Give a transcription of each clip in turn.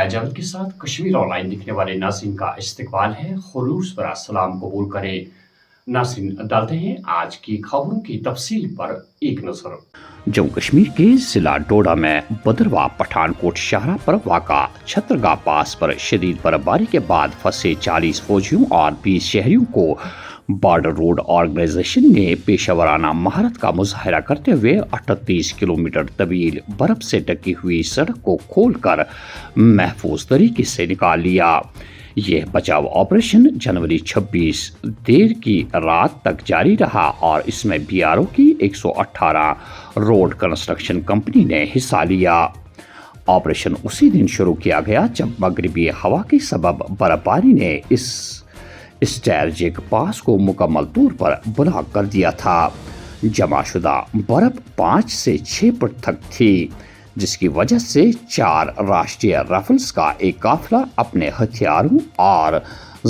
حیا جاوید کے ساتھ کشمیر آن لائن دیکھنے والے ناظرین کا استقبال ہے، خلوص برا سلام قبول کریں۔ ناظرین، ڈالتے ہیں آج کی خبروں کی تفصیل پر ایک نظر۔ جموں کشمیر کے ضلع ڈوڈا میں بدرواہ پٹھان کوٹ شاہراہ پر واقع چھترگاہ پاس پر شدید برفباری کے بعد پھنسے 40 فوجیوں اور 20 شہریوں کو بارڈر روڈ آرگنائزیشن نے پیشہ ورانہ مہارت کا مظاہرہ کرتے ہوئے 38 کلومیٹر طویل برف سے ڈکی ہوئی سڑک کو کھول کر محفوظ طریقے سے نکال لیا۔ یہ بچاؤ آپریشن جنوری 26 دیر کی رات تک جاری رہا اور اس میں BRO کی 118 روڈ کنسٹرکشن کمپنی نے حصہ لیا۔ آپریشن اسی دن شروع کیا گیا جب مغربی ہوا کے سبب برفباری نے اس اسٹریٹجک پاس کو مکمل طور پر بلاک کر دیا تھا۔ جمع شدہ برف 5 سے 6 فٹ تک تھی، جس کی وجہ سے 4 راشٹریہ رائفلز کا ایک قافلہ اپنے ہتھیاروں اور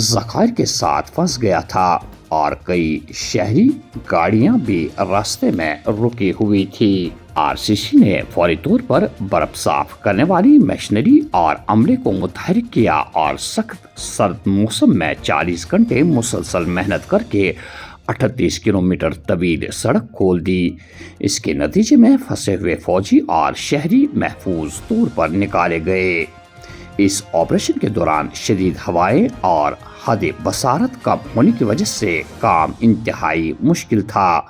ذخائر کے ساتھ پھنس گیا تھا اور کئی شہری گاڑیاں بھی راستے میں رکی ہوئی تھی۔ RCC نے فوری طور پر برف صاف کرنے والی مشینری اور عملے کو متحرک کیا اور سخت سرد موسم میں 40 گھنٹے مسلسل محنت کر کے 38 کلومیٹر طویل سڑک کھول دی۔ اس کے نتیجے میں پھنسے ہوئے فوجی اور شہری محفوظ طور پر نکالے گئے۔ اس آپریشن کے دوران شدید ہوائیں اور حد بصارت کم ہونے کی وجہ سے کام انتہائی مشکل تھا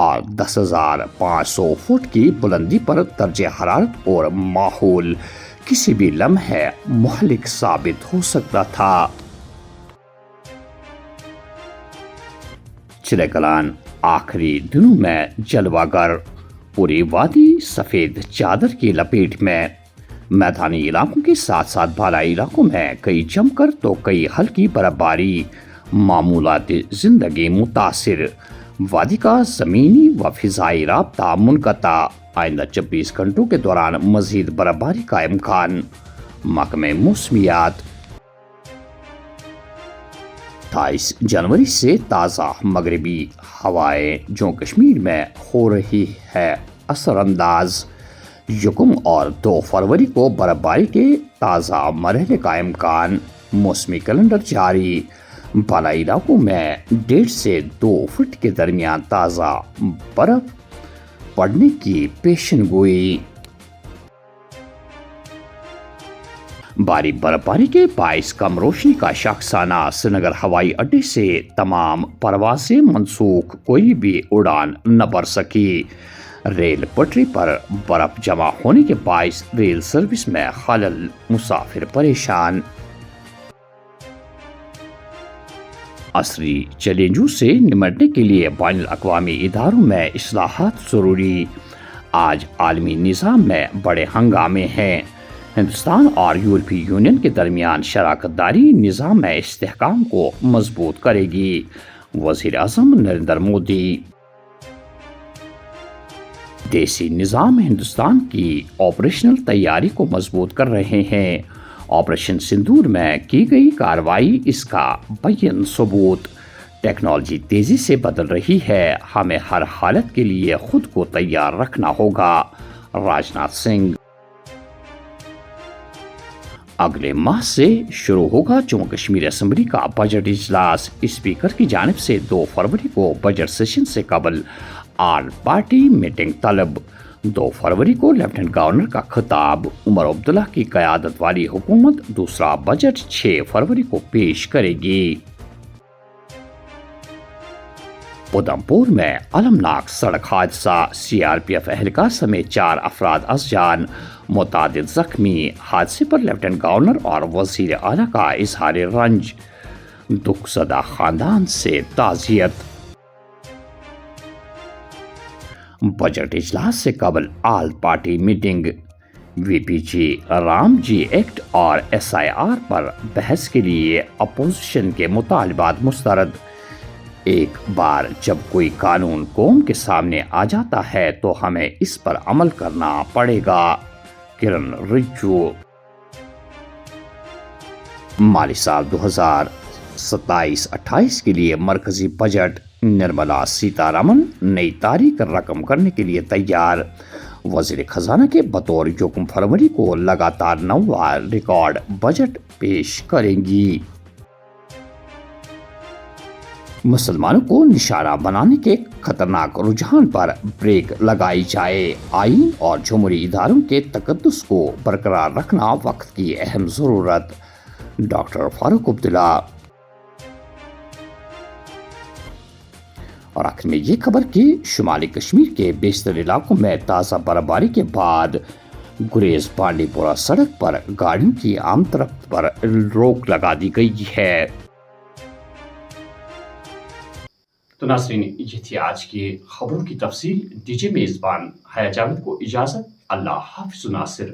اور 10,500 فٹ کی بلندی پر درجہ حرارت اور ماحول کسی بھی لمحے مہلک ثابت ہو سکتا تھا۔ چلے کلان آخری دنوں میں جلوہ گر، پوری وادی سفید چادر کی لپیٹ میں۔ میدانی علاقوں کے ساتھ ساتھ بالائی علاقوں میں کئی جم کر تو کئی ہلکی برفباری، معمولات زندگی متاثر، وادی کا زمینی و فضائی رابطہ منقطع، آئندہ 24 گھنٹوں کے دوران مزید برفباری کا امکان۔ محکمہ موسمیات 28 جنوری سے تازہ مغربی ہوائیں جموں کشمیر میں ہو رہی ہے اثر انداز۔ 1 اور 2 فروری کو برفباری کے تازہ مرحلے کا امکان، موسمی کیلنڈر جاری۔ بالائی علاقوں میں 1.5 سے 2 فٹ کے درمیان تازہ برف پڑنے کی پیشن گوئی۔ بھاری برفباری کے باعث کم روشنی کا شاخسانہ، سری نگر ہوائی اڈے سے تمام پروازیں منسوخ، کوئی بھی اڑان نہ بھر سکی۔ ریل پٹری پر برف جمع ہونے کے باعث ریل سروس میں خلل، مسافر پریشان۔ عصری چیلنجوں سے نمٹنے کے لیے بین الاقوامی اداروں میں اصلاحات ضروری۔ آج عالمی نظام میں بڑے ہنگامے ہیں۔ ہندوستان اور یورپی یونین کے درمیان شراکت داری نظام میں استحکام کو مضبوط کرے گی، وزیر اعظم نریندر مودی۔ دیسی نظام ہندوستان کی آپریشنل تیاری کو مضبوط کر رہے ہیں۔ آپریشن سندور میں کی گئی کارروائی اس کا بیان ثبوت۔ ٹیکنالوجی تیزی سے بدل رہی ہے، ہمیں ہر حالت کے لیے خود کو تیار رکھنا ہوگا، راجناتھ سنگھ۔ اگلے ماہ سے شروع ہوگا جموں کشمیر اسمبلی کا بجٹ اجلاس، اسپیکر کی جانب سے 2 فروری کو بجٹ سیشن سے قبل آل پارٹی میٹنگ طلب۔ 2 فروری کو لیفٹیننٹ گورنر کا خطاب، عمر عبداللہ کی قیادت والی حکومت دوسرا بجٹ 6 فروری کو پیش کرے گی۔ ادھمپور میں المناک سڑک حادثہ، CRPF اہلکار سمیت 4 افراد از جان، متعدد زخمی۔ حادثے پر لیفٹیننٹ گورنر اور وزیر اعلیٰ کا اظہار رنج، دکھ زدہ خاندان سے تعزیت۔ بجٹ اجلاس سے قبل all party meeting, VPG Ram ji act اور SIR پر بحث کے لیے اپوزیشن کے مطالبات مسترد۔ ایک بار جب کوئی قانون قوم کے سامنے آ جاتا ہے تو ہمیں اس پر عمل کرنا پڑے گا، کرن رجیجو۔ مالی سال 2027-28 کے لیے مرکزی بجٹ، نرملا سیتا رمن نئی تاریخ رقم کرنے کے لیے تیار۔ وزیر خزانہ کے بطور یکم فروری کو لگاتار 9واں ریکارڈ بجٹ پیش کریں گی۔ مسلمانوں کو نشانہ بنانے کے خطرناک رجحان پر بریک لگائی جائے، آئین اور جمہوری اداروں کے تقدس کو برقرار رکھنا وقت کی اہم ضرورت، ڈاکٹر فاروق عبداللہ۔ اور آخر میں یہ خبر کہ شمالی کشمیر کے بیشتر علاقوں میں تازہ برفباری کے بعد گریز بانڈی پورہ سڑک پر گاڑیوں کی عام رفت پر روک لگا دی گئی ہے۔ تو ناظرین، یہ تھی آج کی خبروں کی تفصیل۔ دیجیے میزبان حیا جاوید کو اجازت۔ اللہ حافظ ناصر۔